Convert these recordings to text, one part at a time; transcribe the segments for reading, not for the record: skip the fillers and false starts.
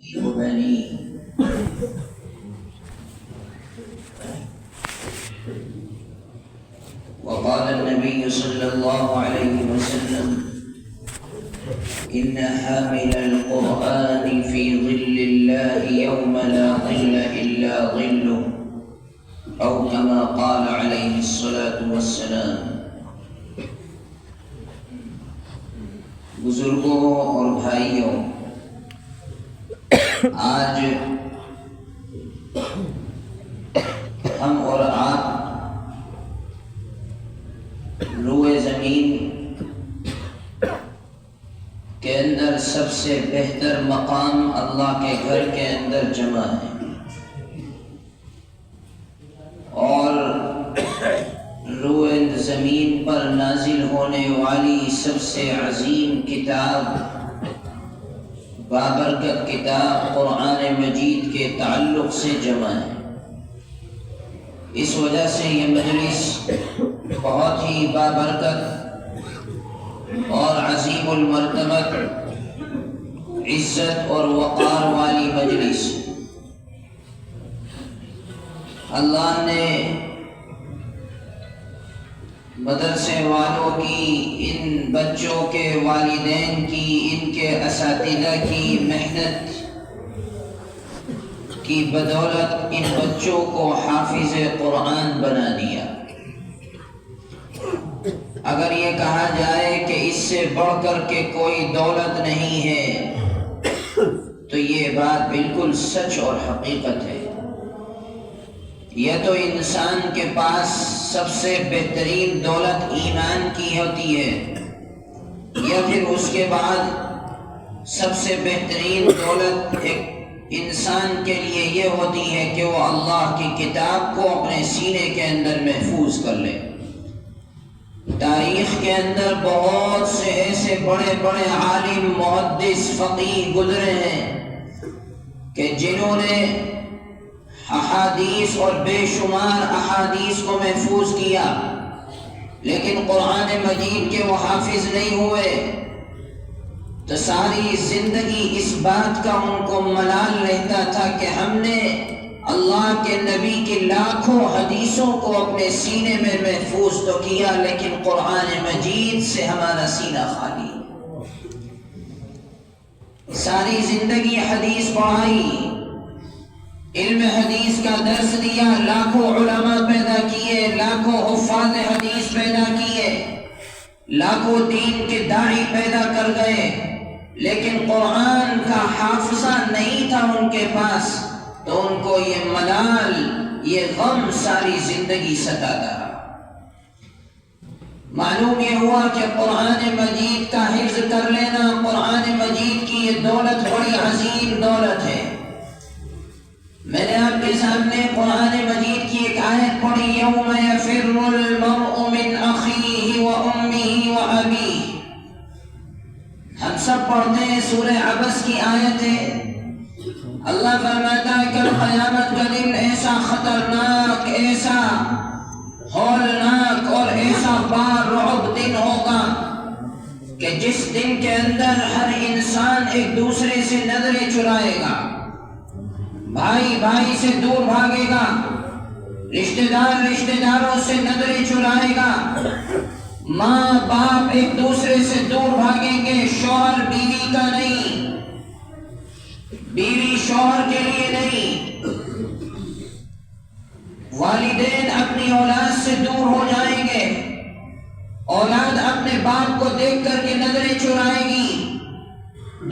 وبنيه. وقال النبي صلى الله عليه وسلم: إن حامل القرآن في ظل الله يوم لا ظل إلا ظله، أو كما قال عليه الصلاة والسلام. بزرگوں اور بھائیوں، آج ہم اور آپ روئے زمین کے اندر سب سے بہتر مقام اللہ کے گھر کے اندر جمع ہیں، اور روئے زمین پر نازل ہونے والی سب سے عظیم کتاب، بابرکت کتاب قرآن مجید کے تعلق سے جمع ہے. اس وجہ سے یہ مجلس بہت ہی بابرکت اور عظیم المرتبت، عزت اور وقار والی مجلس. اللہ نے مدرسے والوں کی، ان بچوں کے والدین کی، ان کے اساتذہ کی محنت کی بدولت ان بچوں کو حافظ قرآن بنا دیا. اگر یہ کہا جائے کہ اس سے بڑھ کر کے کوئی دولت نہیں ہے تو یہ بات بالکل سچ اور حقیقت ہے. یہ تو انسان کے پاس سب سے بہترین دولت ایمان کی ہوتی ہے، یا پھر اس کے بعد سب سے بہترین دولت ایک انسان کے لیے یہ ہوتی ہے کہ وہ اللہ کی کتاب کو اپنے سینے کے اندر محفوظ کر لے. تاریخ کے اندر بہت سے ایسے بڑے بڑے عالم، محدث، فقیہ گزرے ہیں کہ جنہوں نے احادیث اور بے شمار احادیث کو محفوظ کیا، لیکن قرآن مجید کے وہ حافظ نہیں ہوئے، تو ساری زندگی اس بات کا ان کو ملال رہتا تھا کہ ہم نے اللہ کے نبی کی لاکھوں حدیثوں کو اپنے سینے میں محفوظ تو کیا، لیکن قرآن مجید سے ہمارا سینہ خالی. ساری زندگی حدیث پڑھائی، علم حدیث کا درس دیا، لاکھوں علماء پیدا کیے، لاکھوں حفاظ حدیث پیدا کیے، لاکھوں دین کے داعی پیدا کر گئے، لیکن قرآن کا حافظہ نہیں تھا ان کے پاس، تو ان کو یہ ملال، یہ غم ساری زندگی ستاتا رہا. معلوم یہ ہوا کہ قرآن مجید کا حفظ کر لینا، قرآن مجید کی یہ دولت بڑی عظیم دولت ہے. میں نے آپ کے سامنے قرآن مجید کی ایک آیت پڑھی: یوم یفر المرء من اخیہ وامہ وابیہ. ہم سب پڑھتے ہیں سورہ عبس کی آیت ہے. اللہ فرماتا ہے کہ قیامت کا دن ایسا خطرناک، ایسا ہولناک اور ایسا بارعب دن ہوگا کہ جس دن کے اندر ہر انسان ایک دوسرے سے نظریں چرائے گا، بھائی بھائی سے دور بھاگے گا، رشتہ دار رشتہ داروں سے نظریں چرائے گا، ماں باپ ایک دوسرے سے دور بھاگیں گے، شوہر بیوی کا نہیں، بیوی شوہر کے لیے نہیں، والدین اپنی اولاد سے دور ہو جائیں گے، اولاد اپنے باپ کو دیکھ کر کے نظریں چرائے گی.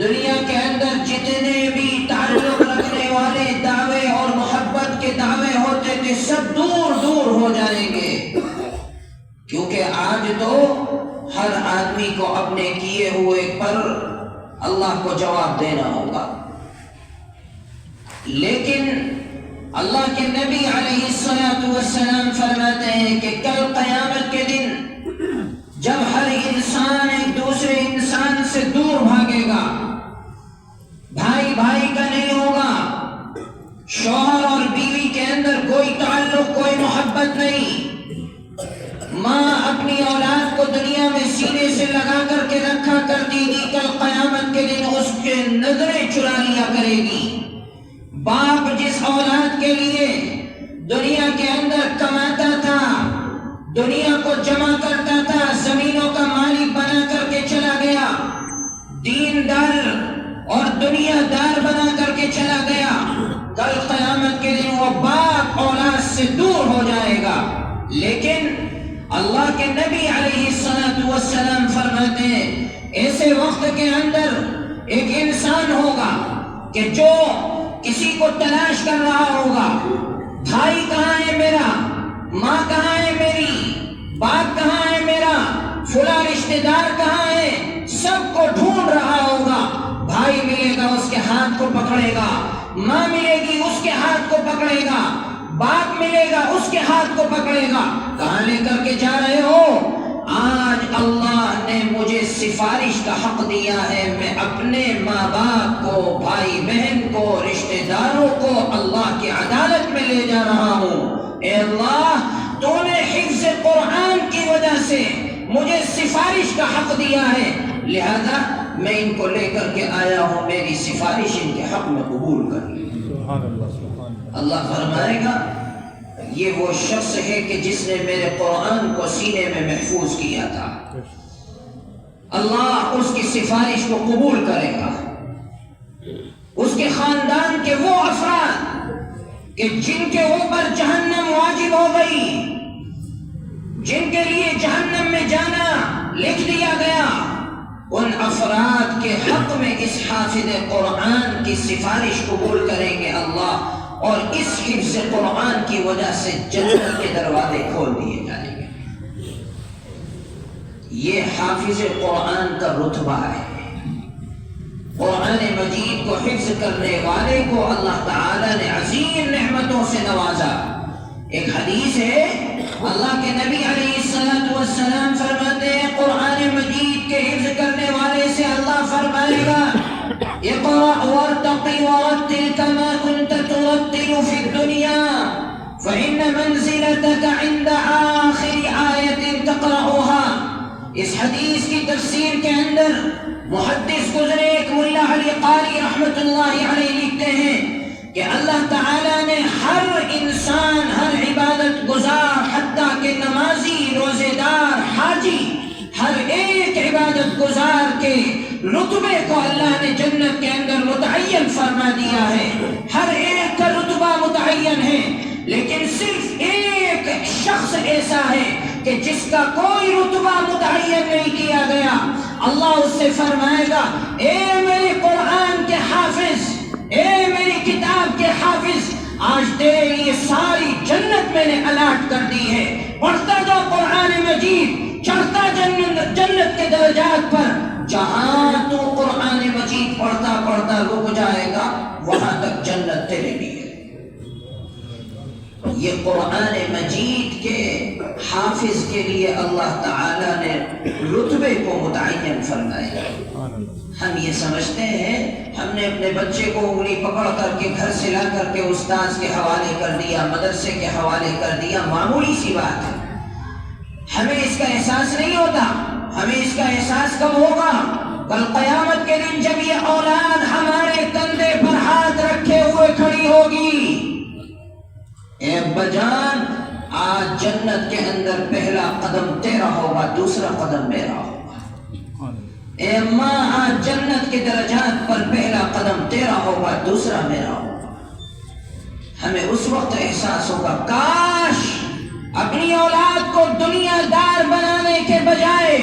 دنیا کے اندر جتنے بھی تعلق رکھنے والے دعوے اور محبت کے دعوے ہوتے تھے سب دور دور ہو جائیں گے، کیونکہ آج تو ہر آدمی کو اپنے کیے ہوئے پر اللہ کو جواب دینا ہوگا. لیکن اللہ کے نبی علیہ الصلوۃ والسلام فرماتے ہیں کہ کل قیامت کے دن جب ہر انسان ایک دوسرے انسان سے دور بھاگے گا، بھائی بھائی کا نہیں ہوگا، شوہر اور بیوی کے اندر کوئی تعلق، کوئی محبت نہیں، ماں اپنی اولاد کو دنیا میں سینے سے لگا کر کے رکھا کرتی تھی، کل قیامت کے دن اس کے نظریں چرا لیا کرے گی. باپ جس اولاد کے لیے دنیا کے اندر کماتا تھا، دنیا کو جمع کرتا تھا، زمینوں کا مالک بنا کر کے چلا گیا، دیندار اور دنیا دار بنا کر کے چلا گیا، کل قیامت کے دن وہ باپ اولاد سے دور ہو جائے گا۔ لیکن اللہ کے نبی علیہ السلام فرماتے ہیں ایسے وقت کے اندر ایک انسان ہوگا کہ جو کسی کو تلاش کر رہا ہوگا، بھائی کہاں ہے میرا، ماں کہاں ہے میری، باپ کہاں ہے میرا، فلاں رشتہ دار کہاں ہے، سب کو ڈھونڈ رہا ہوگا۔ بھائی ملے گا اس کے ہاتھ کو پکڑے گا، ماں ملے گی اس کے ہاتھ کو پکڑے گا، باپ ملے گا اس کے ہاتھ کو پکڑے گا۔ کہاں لے کر کے جا رہے ہو؟ آج اللہ نے مجھے سفارش کا حق دیا ہے، میں اپنے ماں باپ کو، بھائی بہن کو، رشتہ داروں کو اللہ کی عدالت میں لے جا رہا ہوں۔ اے اللہ، تو نے حفظ قرآن کی وجہ سے مجھے سفارش کا حق دیا ہے، لہذا میں ان کو لے کر کے آیا ہوں، میری سفارش ان کے حق میں قبول کر لی۔ اللہ فرمائے گا یہ وہ شخص ہے کہ جس نے میرے قرآن کو سینے میں محفوظ کیا تھا، اللہ اس کی سفارش کو قبول کرے گا۔ اس کے خاندان کے وہ افراد کہ جن کے اوپر جہنم واجب ہو گئی، جن کے لیے جہنم میں جانا لکھ دیا گیا، ان افراد کے حق میں اس حافظ قرآن کی سفارش قبول کریں گے اللہ، اور اس حفظ قرآن کی وجہ سے جنت کے دروازے کھول دیے جائیں گے۔ یہ حافظ قرآن کا رتبہ ہے۔ قرآن مجید کو حفظ کرنے والے کو اللہ تعالی نے عظیم نعمتوں سے نوازا۔ ایک حدیث ہے، اللہ کے نبی علیہ السلام فرماتے ہیں قرآن مجید کے حفظ کرنے والے سے اللہ فرمائے گا اقرأ وارتقي ورتل كما كنت ترتل في الدنيا فإن منزلتك عند آخر آية تقرأها۔ اس حدیث کی تفسیر کے اندر محدث گزرے ایک ملا علی قاری رحمت اللہ علیہ لکھتے ہیں کہ اللہ تعالیٰ نے ہر انسان، ہر عبادت گزار، حتیٰ کہ نمازی، روزے دار، حاجی، ہر ایک عبادت گزار کے رتبے کو اللہ نے جنت کے اندر متعین فرما دیا ہے۔ ہر ایک کا رتبہ متعین ہے، لیکن صرف ایک شخص ایسا ہے کہ جس کا کوئی رتبہ متعین نہیں کیا گیا۔ اللہ اس سے فرمائے گا اے میرے قرآن کے حافظ، اے میری کتاب کے حافظ، آج تیرے لیے ساری جنت میں نے الاٹ کر دی ہے، پڑھتا جا قرآن مجید، چڑھتا جنت کے درجات پر، جہاں تو قرآن مجید پڑھتا پڑھتا رک جائے گا وہاں تک جنت تیرے لیے۔ یہ قرآن مجید کے حافظ کے لیے اللہ تعالی نے رتبے کو متعین فرمایا۔ ہم یہ سمجھتے ہیں ہم نے اپنے بچے کو انگلی پکڑ کر کے گھر سے لا کر کے استاذ کے حوالے کر دیا، مدرسے کے حوالے کر دیا، معمولی سی بات ہے، ہمیں اس کا احساس نہیں ہوتا۔ ہمیں اس کا احساس کب ہوگا؟ کل قیامت کے دن جب یہ اولاد ہمارے کندھے پر ہاتھ رکھے ہوئے کھڑی ہوگی، اے ابا جان آج جنت کے اندر پہلا قدم تیرا ہوگا، دوسرا قدم میرا ہوگا۔ اے اماں آج جنت کے درجات پر پہلا قدم تیرا ہوگا، دوسرا میرا ہوگا۔ ہمیں اس وقت احساس ہوگا کاش اپنی اولاد کو دنیا دار بنانے کے بجائے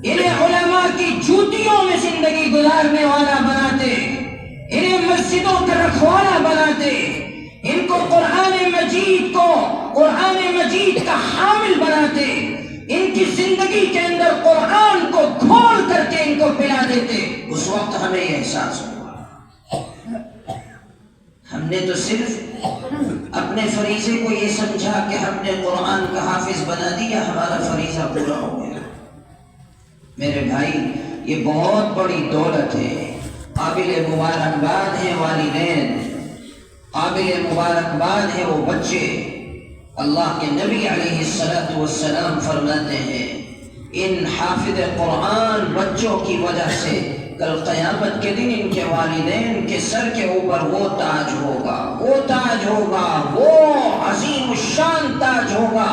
انہیں علماء کی جوتیوں میں زندگی گزارنے والا بناتے، انہیں مسجدوں کا رکھوالا بناتے، ان کو قرآن مجید کا حامل بناتے، ان کی زندگی کے اندر قرآن کو کھول کر کے ان کو پلا دیتے۔ اس وقت ہمیں یہ احساس ہوگا ہم نے تو صرف اپنے فریضے کو یہ سمجھا کہ ہم نے قرآن کا حافظ بنا دیا، ہمارا فریضہ پورا ہو گیا۔ میرے بھائی یہ بہت بڑی دولت ہے، قابل مبارکباد ہے والدین، قابل مبارکباد ہے وہ بچے۔ اللہ کے نبی علیہ السلام فرماتے ہیں ان حافظ قرآن بچوں کی وجہ سے کل قیامت کے دن ان کے والدین کے سر کے اوپر وہ تاج ہوگا، وہ تاج ہوگا، وہ عظیم الشان تاج ہوگا۔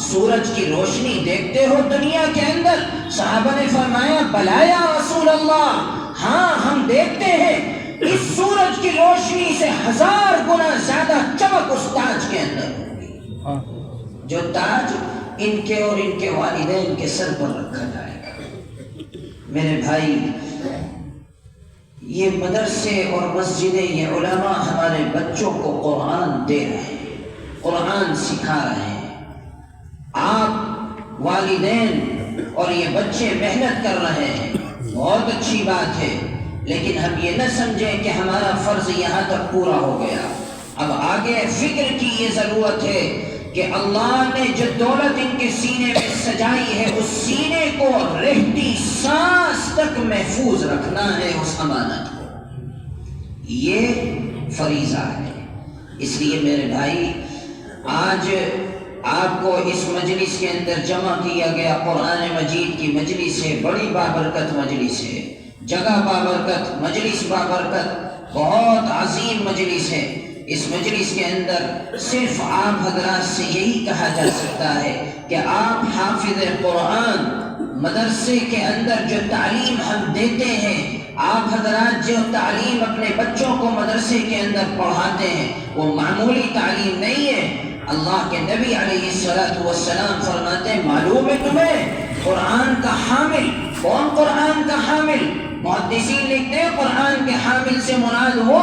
سورج کی روشنی دیکھتے ہو دنیا کے اندر؟ صحابہ نے فرمایا بلا یا رسول اللہ، ہاں ہم دیکھتے ہیں، اس سورج کی روشنی سے 1000 گنا زیادہ چمک اس تاج کے اندر ہوگی، جو تاج ان کے اور ان کے والدین کے سر پر رکھا جائے گا۔ میرے بھائی، یہ مدرسے اور مسجدیں، یہ علماء ہمارے بچوں کو قرآن دے رہے ہیں، قرآن سکھا رہے ہیں۔ آپ والدین اور یہ بچے محنت کر رہے ہیں، بہت اچھی بات ہے، لیکن ہم یہ نہ سمجھیں کہ ہمارا فرض یہاں تک پورا ہو گیا۔ اب آگے فکر کی یہ ضرورت ہے کہ اللہ نے جو دولت ان کے سینے میں سجائی ہے، اس سینے کو رہتی سانس تک محفوظ رکھنا ہے، اس امانت کو، یہ فریضہ ہے۔ اس لیے میرے بھائی، آج آپ کو اس مجلس کے اندر جمع کیا گیا، قرآن مجید کی مجلس ہے، بڑی بابرکت مجلس ہے، جگہ بابرکت، مجلس بابرکت، بہت عظیم مجلس ہے۔ اس مجلس کے اندر صرف آپ حضرات سے یہی کہا جا سکتا ہے کہ آپ حافظ قرآن، مدرسے کے اندر جو تعلیم ہم دیتے ہیں، آپ حضرات جو تعلیم اپنے بچوں کو مدرسے کے اندر پڑھاتے ہیں، وہ معمولی تعلیم نہیں ہے۔ اللہ کے نبی علیہ السلام فرماتے ہیں، معلوم ہے تمہیں قرآن کا حامل کون؟ قرآن کا حامل، محدثین لکھتے ہیں قرآن کے حامل سے مراد وہ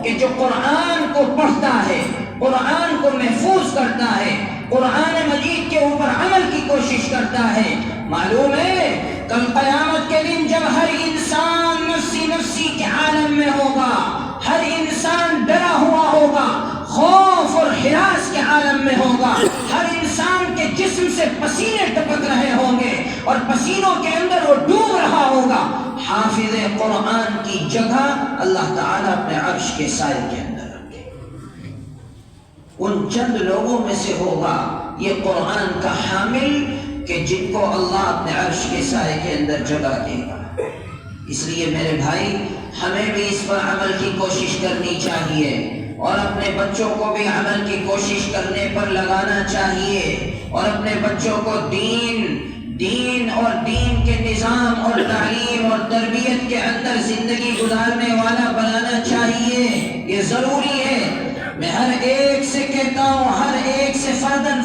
کہ جو قرآن کو پڑھتا ہے، قرآن کو محفوظ کرتا ہے، قرآن مجید کے اوپر عمل کی کوشش کرتا ہے۔ معلوم ہے کل قیامت کے دن جب ہر انسان نفسی نفسی کے عالم میں ہوگا، ہر انسان ڈرا ہوا ہوگا، خوف اور ہراس کے عالم میں ہوگا، ہر انسان کے جسم سے پسینے ٹپک رہے ہوں گے اور پسینوں کے اندر وہ ڈوب رہا ہوگا، حافظ قرآن کی جگہ اللہ تعالیٰ اپنے عرش کے سائے کے اندر رکھے۔ ان چند لوگوں میں سے ہوگا یہ قرآن کا حامل کہ جن کو اللہ اپنے عرش کے سائے کے اندر جگہ دے گا۔ اس لیے میرے بھائی، ہمیں بھی اس پر عمل کی کوشش کرنی چاہیے اور اپنے بچوں کو بھی عمل کی کوشش کرنے پر لگانا چاہیے، اور اپنے بچوں کو دین اور دین کے نظام اور تعلیم اور تربیت کے اندر زندگی گزارنے والا بنانا چاہیے۔ یہ ضروری ہے، میں ہر ایک سے کہتا ہوں، ہر ایک سے فرداً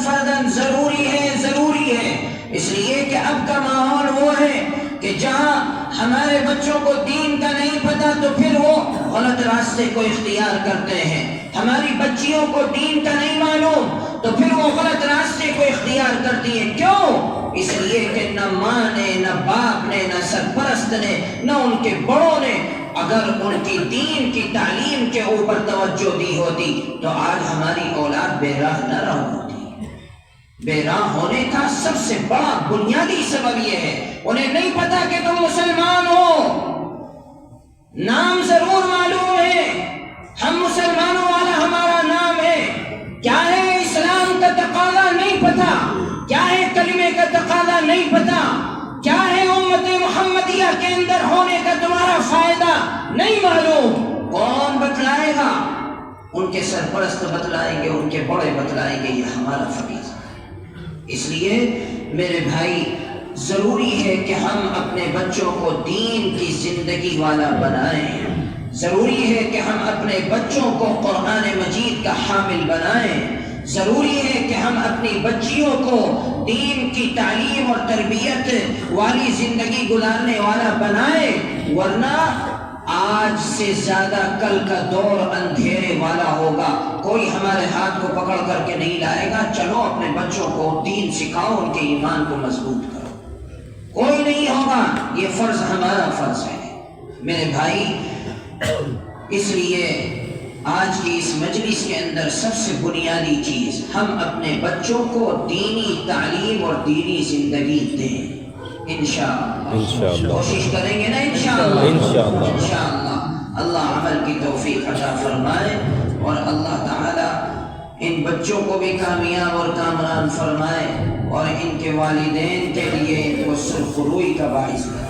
ضروری ہے، اس لیے کہ اب کا ماحول وہ ہے کہ جہاں ہمارے بچوں کو دین کا نہیں پتا تو پھر وہ غلط راستے کو اختیار کرتے ہیں، ہماری بچیوں کو دین کا نہیں معلوم تو پھر وہ غلط راستے کو اختیار کرتی ہیں۔ کیوں؟ اس لیے کہ نہ ماں نے، نہ باپ نے، نہ سرپرست نے، نہ ان کے بڑوں نے اگر ان کی دین کی تعلیم کے اوپر توجہ دی ہوتی تو آج ہماری اولاد بے راہ نہ رہ ہوتی۔ بے راہ ہونے کا سب سے بڑا بنیادی سبب یہ ہے، انہیں نہیں پتا کہ تم مسلمان ہو، نام ضرور معلوم ہے، ہم مسلمانوں والا ہمارا نام ہے، کیا ہے اسلام کا تقاضا نہیں پتا، کیا ہے کلمے کا تقاضا نہیں پتا، کیا ہے امت محمدیہ کے اندر ہونے کا تمہارا فائدہ نہیں معلوم۔ کون بتلائے گا؟ ان کے سرپرست بتلائیں گے، ان کے بڑے بتلائیں گے، یہ ہمارا فریضہ ہے۔ اس لیے میرے بھائی، ضروری ہے کہ ہم اپنے بچوں کو دین کی زندگی والا بنائیں، ضروری ہے کہ ہم اپنے بچوں کو قرآن مجید کا حامل بنائیں، ضروری ہے کہ ہم اپنی بچیوں کو دین کی تعلیم اور تربیت والی زندگی گزارنے والا بنائیں، ورنہ آج سے زیادہ کل کا دور اندھیرے والا ہوگا۔ کوئی ہمارے ہاتھ کو پکڑ کر کے نہیں لائے گا، چلو اپنے بچوں کو دین سکھاؤ، ان کے ایمان کو مضبوط کرو، کوئی نہیں ہوگا۔ یہ فرض ہمارا فرض ہے میرے بھائی۔ اس لیے آج کی اس مجلس کے اندر سب سے بنیادی چیز، ہم اپنے بچوں کو دینی تعلیم اور دینی زندگی دیں، انشاءاللہ کوشش کریں گے نا، انشاءاللہ اللہ عمل کی توفیق عطا فرمائے، اور اللہ تعالی ان بچوں کو بھی کامیاب اور کامران فرمائے، اور ان کے والدین کے لیے ان کو سرخروئی کا باعث بنائے۔